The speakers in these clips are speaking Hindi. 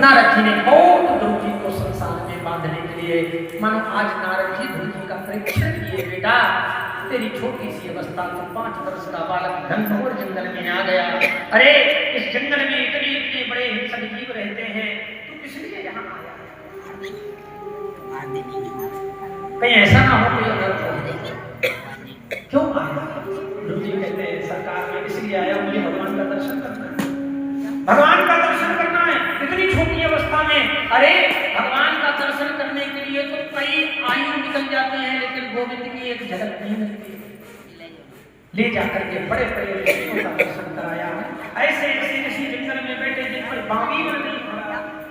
नारद जी ने बहुत ध्रुव जी को संसार में बांधने के लिए, मानो आज नारद जी ध्रुव जी का परीक्षण किए। बेटा तेरी छोटी सी अवस्था तो 5 वर्ष का बालक घनघोर जंगल में आ गया। अरे इस जंगल में इतने इतने बड़े हिंसक जीव रहते हैं, तू किस लिए यहाँ आया? कहीं ऐसा ना हो कि अनर्थ हो। क्यों आया? ध्रुव जी कहते हैं सरकार में इसलिए आया, मुझे भगवान का दर्शन करना है। भगवान का दर्शन करना है इतनी छोटी अवस्था में। अरे भगवान का दर्शन करने के लिए तो कई आयु निकल जाते हैं, लेकिन गोविंद की एक झलक नहीं मिलती। ले जाकर के बड़े बड़े ऋषियों का दर्शन कराया। ऐसे ऐसे ऋषि जंगल में बैठे जिन पर बागी बन गई,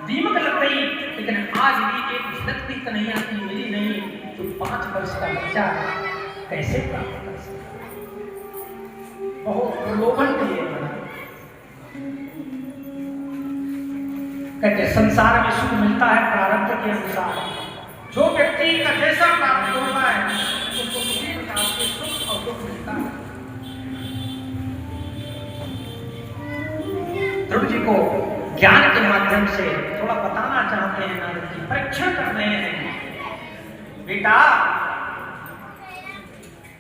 दीमक लग गई, लेकिन आज भी एक झलक भी कन्हैया की मिली नहीं। जो 5 वर्ष का बच्चा कैसे प्राप्त कर सकता? बहुत प्रलोभन के लिए बना। कहते संसार में सुख मिलता है प्रारब्ध के अनुसार। जो व्यक्ति का जैसा प्राप्त होता है उसको उसी प्रकार से सुख और दुख मिलता है। ध्रुव जी को ज्ञान के माध्यम से थोड़ा बताना चाहते हैं नारद जी, परीक्षण कर रहे हैं। बेटा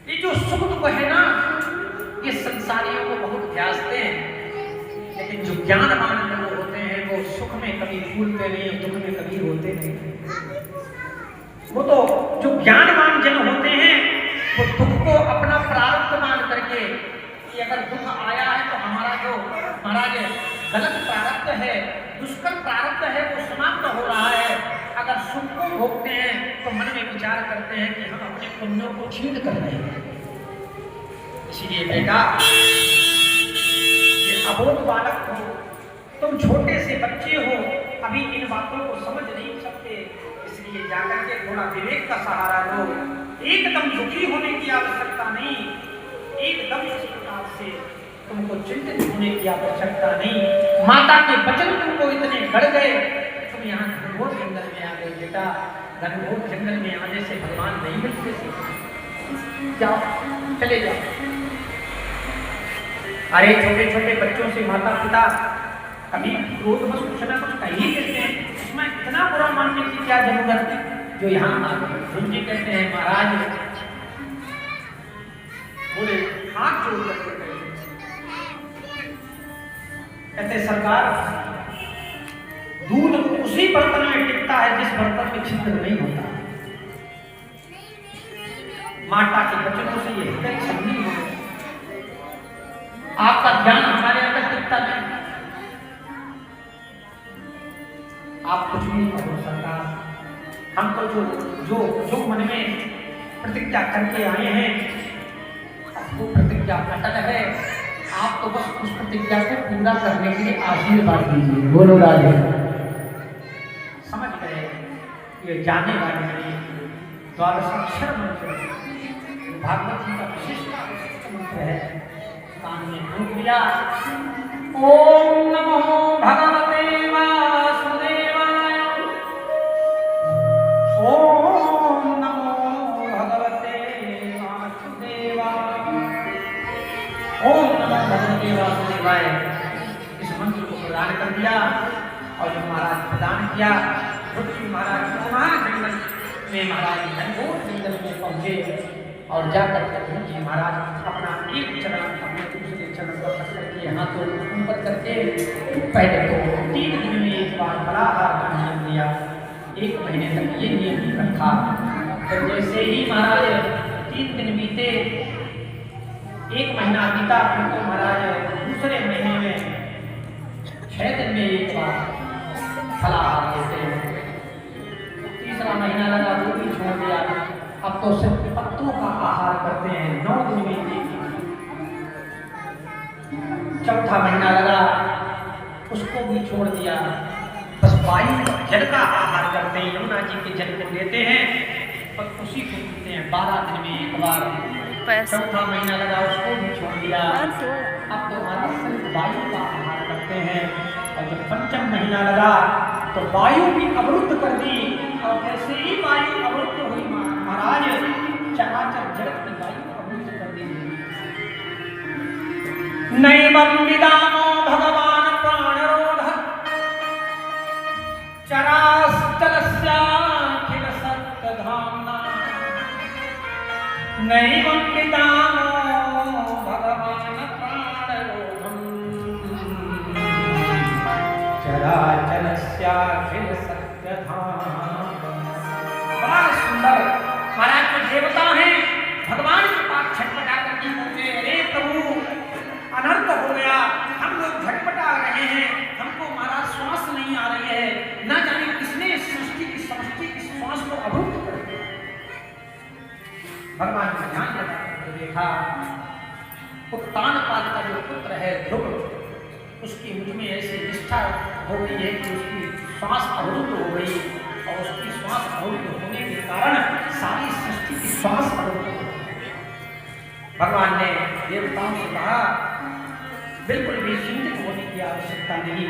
ये जो सुख दुख है ना, ये संसारियों को बहुत ध्यासते हैं, लेकिन जो ज्ञानवान लोग होते हैं वो सुख में कभी फूलते नहीं, दुख में कभी रोते नहीं। वो तो जो ज्ञानवान जन होते हैं वो दुख को अपना प्रारब्ध मान करके कि अगर दुख आया है तो हमारा जो महाराज गलत प्रारब्ध है, दुष्कर प्रारब्ध है, वो समाप्त हो रहा है। अगर सुख को भोगते हैं तो मन में विचार करते हैं कि हम अपने पुण्यों को छीन कर रहे हैं। इसीलिए बेटा ये अबोध बालक हो, तुम छोटे से बच्चे हो, अभी इन बातों को समझ नहीं सकते, इसलिए जाकर के थोड़ा विवेक का सहारा लो। एकदम दुखी होने की आवश्यकता नहीं, एकदम इस प्रकार से तुमको चिंतित होने की आवश्यकता नहीं। माता के वचन तुमको इतने गड़ गए, तुम यहाँ घनघोर जंगल में आ गए। बेटा घनघोर जंगल में आने से भगवान नहीं मिलते, जाओ चले जाओ। अरे छोटे छोटे बच्चों से माता पिता कभी क्रोध बस कुछ ना कुछ कह ही देते हैं, उसमें इतना बुरा मानने की क्या जरूरत है? जो यहाँ आ गए ध्रुव जी कहते हैं महाराज, बोले हाथ जोड़ करके कहते सरकार, दूध उसी बर्तन में टिकता है जिस बर्तन में छिद्र नहीं होता। माता के वचनों से ये हृदय छलनी हो गई। आपका ज्ञान हमारे अंदर टिकता नहीं, आप कुछ नहीं कहो सरकार। हम तो जो मन में प्रतिज्ञा करके आए हैं, वो प्रतिज्ञा अटल है। आप तो बस उस प्रतिज्ञा को पूरा करने के लिए आशीर्वाद दीजिए। बोलो राधे। समझ गए? ये जाने वाले नहीं, द्वादशाक्षर मंत्र भागवत जी का विशिष्ट मंत्र है। कान में फूंक दिया, ओम नमो भगवते वासुदेवाय, ओम नमो भगवते वासुदेवाय, ओम नमो भगवते वासुदेवाय। इस मंत्र को प्रदान कर दिया और जो महाराज प्रदान किया, महाराज जंगल में महाराज घनघोर जंगल में पहुंचे और जाकर के महाराज अपना एक चरण अपने दूसरे चरण पर रख करके हाथों को ऊपर करके पहले तो 3 दिन में एक बार फलाहार का नियम दिया, 1 महीने तक ये नियम रखा। तो जैसे ही महाराज 3 दिन बीते, 1 महीना बीता, फिर तो महाराज दूसरे महीने में 6 दिन में एक बार फलाहार देते हैं। तीसरा महीना लगा, वो भी छोड़ दिया। अब तो सिर्फ पत्तों का आहार करते हैं, 9 दिन में एक। चौथा महीना लगा, उसको भी छोड़ दिया। बस वायु जल का आहार करते हैं, यमुना जी के जल को लेते हैं और उसी को पीते हैं 12 दिन में एक बार। चौथा महीना लगा, उसको भी छोड़ दिया। अब तो हमारा सिर्फ वायु का आहार करते हैं। और जब 5वां महीना लगा तो वायु भी अवरुद्ध कर दी, और जैसे ही वायु अवरुद्ध हुई महाराज, चराचर जगत की वायु अवरुद्ध कर दी। नैवं विदामो भगवान प्राणरोध चराचरस्याखिल सत्यधाम्ना नैवं विदामो भगवान् प्राणरोधम् चराचरस्याखिल सत्यधाम्ना। बड़ा सुंदर महाराज के देवता हैं, भगवान के पास छटपटा करके पूछे, अरे प्रभु अनर्थ हो गया, हम लोग झटपटा रहे हैं, हमको महाराज श्वास नहीं आ रही है, न जाने किसने सृष्टि की समष्टि की श्वास को अवरुद्ध कर दिया। भगवान ने ध्यान लगा तो देखा उत्तानपाद का जो पुत्र है ध्रुव, उसकी मुझ में ऐसी निष्ठा हो गई है कि उसकी श्वास अवरुद्ध हो गई, और उसकी श्वास अवरुद्ध होने के कारण सारी सृष्टि की श्वास अवरुद्ध हो गई। भगवान ने देवताओं से कहा बिल्कुल भी चिंतित होने की आवश्यकता नहीं।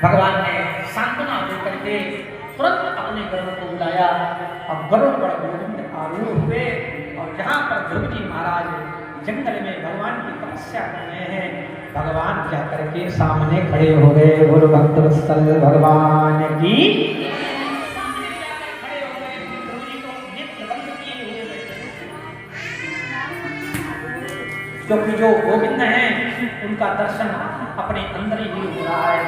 भगवान ने सांत्वना देकर के तुरंत अपने गरुड़ को बुलाया और गरुड़ पर गोविंद आरूढ़ हुए, और जहाँ पर ध्रुव जी महाराज जंगल में भगवान की तपस्या कर रहे हैं, भगवान जाकर के सामने खड़े हो गए। बोलो भक्त वत्सल भगवान की। क्योंकि जो गोविंद हैं उनका दर्शन अपने अंदर ही हो रहा है।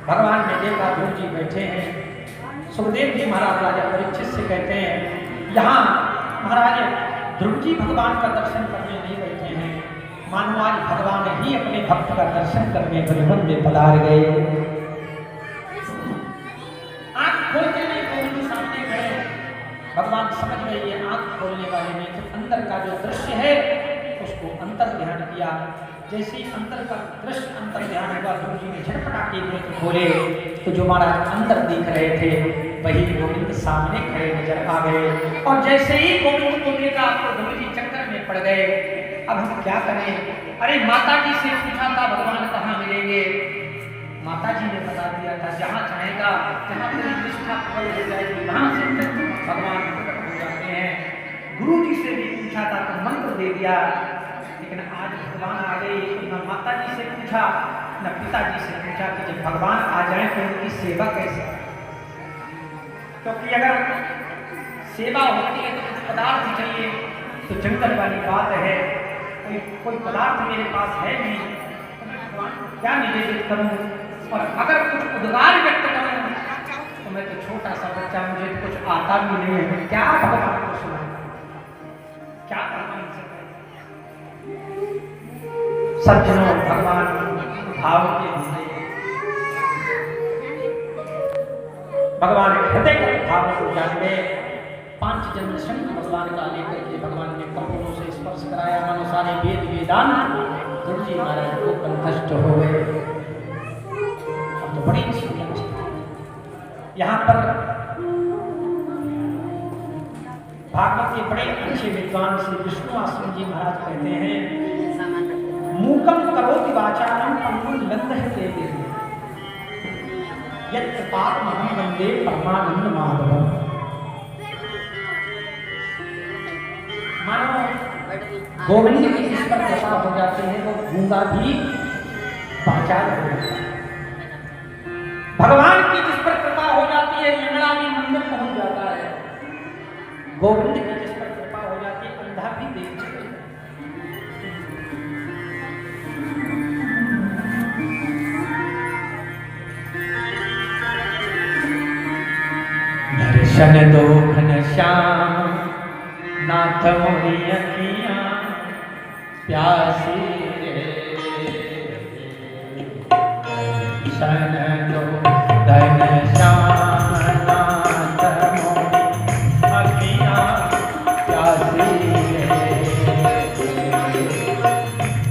भगवान ने देखा ध्रुव जी बैठे हैं। सुखदेव जी महाराज राजा परीक्षित से कहते हैं, यहाँ महाराज ध्रुव जी भगवान का दर्शन करने नहीं बैठे हैं, मानो आज भगवान ही अपने भक्त का दर्शन करने वृंदावन में पधार गए। आंख खोलते नहीं गोविंद सामने खड़े, भगवान समझ गए ये आंख खोलने वाले ने तो अंदर का जो दृश्य है उसको अंतर ध्यान किया। जैसे ही अंतर का दृश्य अंतर ध्यान हुआ, ध्रुव जी ने झटपटा के नेत्र खोले तो जो महाराज अंदर दिख रहे थे वही गोविंद सामने खड़े नजर आ गए। और जैसे ही गोविंद को देखा तो ध्रुव जी चक्कर में पड़ गए, अब हम क्या करें? अरे माता जी से पूछा था भगवान कहाँ मिलेंगे, माता जी ने बता दिया था जहाँ चाहेगा, जहाँ तेरी निष्ठा प्रबल हो जाएगी वहाँ से भगवान प्रकट हो जाते हैं। गुरु जी से भी पूछा था तो मंत्र दे दिया, लेकिन आज भगवान आ गए, न माता जी से पूछा न पिताजी से पूछा कि जब भगवान आ जाए तो उनकी सेवा कैसे? क्योंकि अगर सेवा होती है तो कुछ पदार्थ चाहिए, तो जंगल वाली बात है, कोई पदार्थ मेरे पास है नहीं, तो मैं भगवान को क्या निवेदित करूं? और अगर कुछ उद्गार व्यक्त करूं तो मैं तो छोटा सा बच्चा, मुझे तो कुछ आता भी नहीं है, क्या भगवान को सुनाऊं, क्या करना इनसे? सज्जनों, भगवान भाव के होंगे, भगवान हृदय के भाव को जान गए। 5 जन्म शंख भगवान का लेकर के भगवान ने कपोलों से स्पर्श कराया, मानो सारे वेद वेदांत ध्रुव जी महाराज को कंठस्थ हो गए। अब तो बड़ी सुंदर यहाँ पर भागवत के बड़े अच्छे विद्वान श्री विष्णु आश्रम जी महाराज कहते हैं, मूकम करोति वाचारम पंगुं लंघयते यत् पापमहं वन्दे परमानंद माधवम्। मानो गोविंद की जिस पर कृपा हो जाती है वो गूंगा भी वाचार हो जाता है। भगवान की जिस पर कृपा हो जाती है लंगड़ा भी मंदिर पहुंच जाता है। गोविंद की जिस पर कृपा हो जाती है अंधा भी देख सकता है। दर्शन दो घनश्याम नाथ मोरी अखियां प्यासी रे, दर्शन दो घनश्याम नाथ मोरी अखियां प्यासी रे,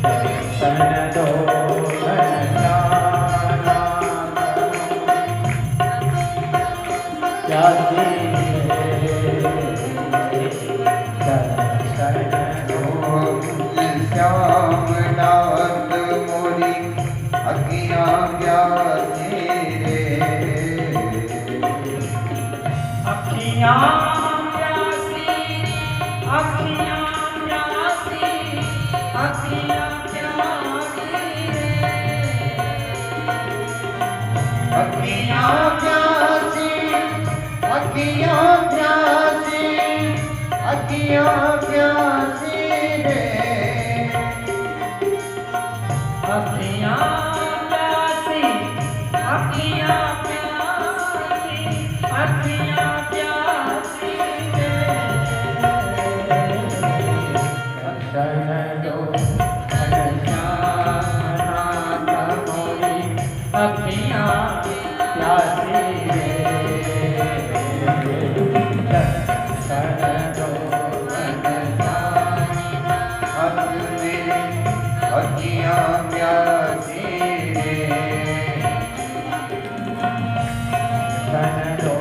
दर्शन दो घनश्याम प्यासी श्यामनाथ मोरी अखियां प्यासी रे, अखियां प्यासी, अखियां प्यासी, अखियां प्यासी रे, अखियां प्यासी अखियाँ प्यासी रे अखियाँ प्यासी अखियाँ प्यासी अखियाँ प्यासी दर्शन दो घनश्यामनाथ मोरी अखियाँ प्यासी दर्शन दो अब मेरी अखियाँ प्यासी रे दर्शन दो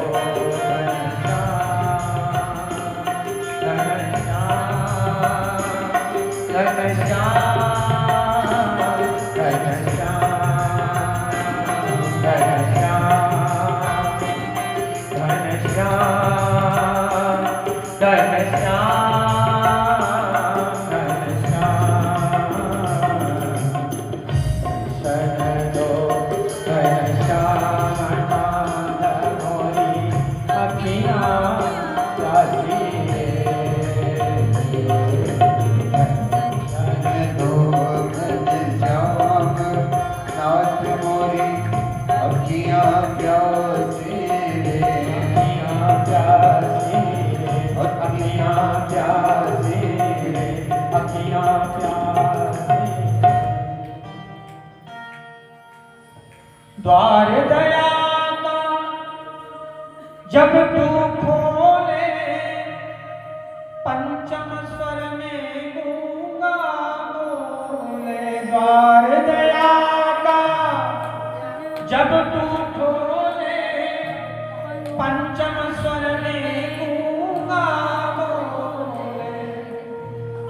द्वार दया का जब तू खोले पंचम स्वर में गूंगा बोले द्वार दया का जब तू खोले पंचम स्वर में गूंगा बोले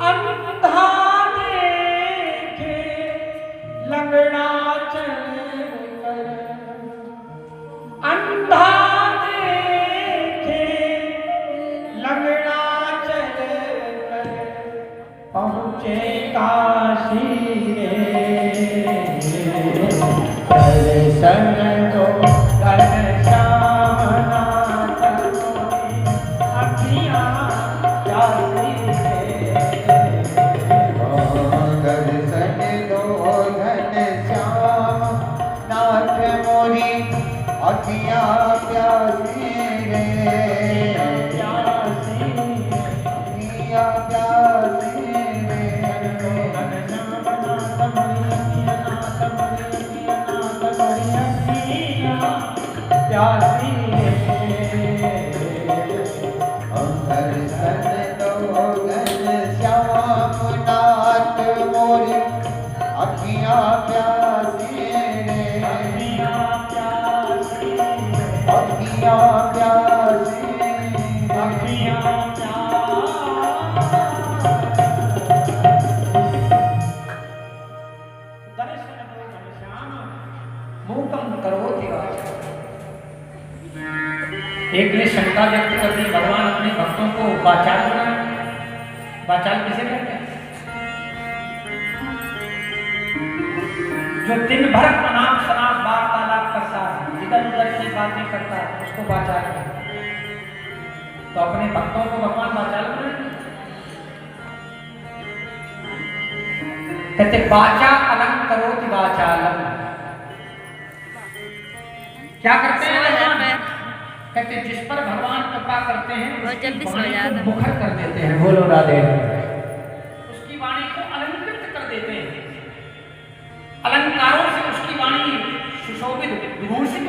अंधा देखे लंगड़ा चले अंधा देखे लंगड़ा चले पहुँचे काशी दर्शन दो घनश्यामनाथ मोरी अखियाँ प्यासी दर्शन दो घनश्याम नाथ मोरी अखियाँ प्यासी रे अखियाँ प्यासी रे प्यासी दर्शन दो घनश्याम नाथ मोरी अखियाँ प्यासी रे अखियाँ प्यासी मूकं करोति वाचा। एक ने शंका व्यक्त कर दी भगवान अपने भक्तों को वाचाल बनाए। वाचाल किसे कहते हैं? जो दिन भर अनाप शनाप वार्तालाप करता है, इधर उधर की बातें करता है, उसको वाचाल कहते हैं। तो अपने भक्तों को भगवान वाचाल बनाए। कहते वाचा अलंकरोति वाचालम। क्या करते हैं भगवान? कहते जिस पर भगवान कृपा करते हैं उसकी वाणी को मुखर कर देते हैं। बोलो राधे। उसकी वाणी को अलंकृत कर देते हैं, अलंकारों से उसकी वाणी सुशोभित विभूषित